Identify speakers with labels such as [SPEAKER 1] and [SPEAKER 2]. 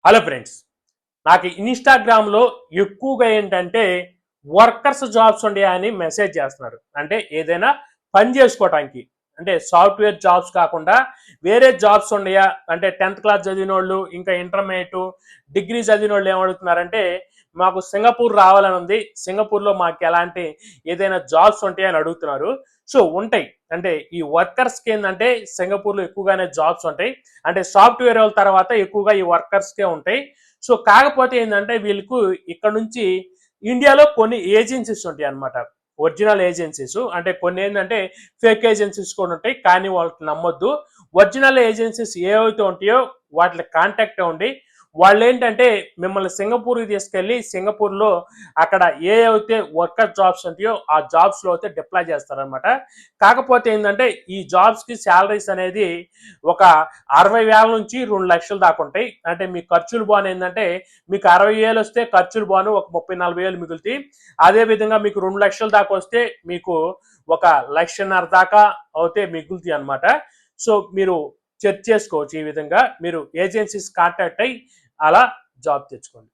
[SPEAKER 1] Hello friends, నాకు ఇన్‌స్టాగ్రామ్‌లో ఎక్కువగా ఏంటంటే వర్కర్స్ జాబ్స్ ఉన్నాయని మెసేజ్ చేస్తున్నారు. అంటే ఏదైనా పని చేసుకోవటానికి. అంటే సాఫ్ట్‌వేర్ జాబ్స్ కాకుండా వేరే జాబ్స్ ఉన్నాయా? అంటే 10థ్ క్లాస్ చదివినోళ్ళు, ఇంకా ఇంటర్మీడియేట్, డిగ్రీ చదివినోళ్ళు ఏమడుగుతున్నారంటే మాకు సింగపూర్ రావాలని ఉంది. సింగపూర్‌లో మాకు ఎలాంటి ఏదైనా జాబ్స్ ఉంటాయా అని అడుగుతున్నారు. సో ఉంటాయి. అంటే ఈ వర్కర్స్‌కి ఏందంటే సింగపూర్‌లో ఎక్కువగానే జాబ్స్ ఉంటాయి. అంటే సాఫ్ట్‌వేర్ వాళ్ళ తర్వాత ఎక్కువగా ఈ వర్కర్స్‌కే ఉంటాయి. సో కాకపోతే ఏంటంటే వీళ్ళకు ఇక్కడ నుంచి ఇండియాలో కొన్ని ఏజెన్సీస్ ఉంటాయి అన్నమాట. ఒరిజినల్ ఏజెన్సీస్ అంటే కొన్ని ఏంటంటే ఫేక్ ఏజెన్సీస్ కూడా ఉంటాయి, కానీ వాళ్ళకి నమ్మొద్దు. ఒరిజినల్ ఏజెన్సీస్ ఏవైతే ఉంటాయో వాటికి కాంటాక్ట్ అవ్వండి. వాళ్ళు ఏంటంటే మిమ్మల్ని సింగపూర్కి తీసుకెళ్ళి సింగపూర్లో అక్కడ ఏ అయితే వర్కర్ జాబ్స్ ఉంటాయో ఆ జాబ్స్లో అయితే డిప్లాయ్ చేస్తారనమాట. కాకపోతే ఏంటంటే ఈ జాబ్స్కి శాలరీస్ అనేది ఒక 60,000 నుంచి 2,00,000 దాకా ఉంటాయి. అంటే మీ ఖర్చులు బాను ఏంటంటే మీకు 60,000 వస్తే ఖర్చులు బాను ఒక 30,000-40,000 మిగులుతాయి. అదే విధంగా మీకు 2,00,000 దాకా వస్తే మీకు ఒక 1,50,000 దాకా అయితే మిగులుతాయి అనమాట. సో మీరు చెక్ చేసుకోవచ్చు. ఈ విధంగా మీరు ఏజెన్సీస్ కాంటాక్ట్ అయ్యి అలా జాబ్ తెచ్చుకోండి.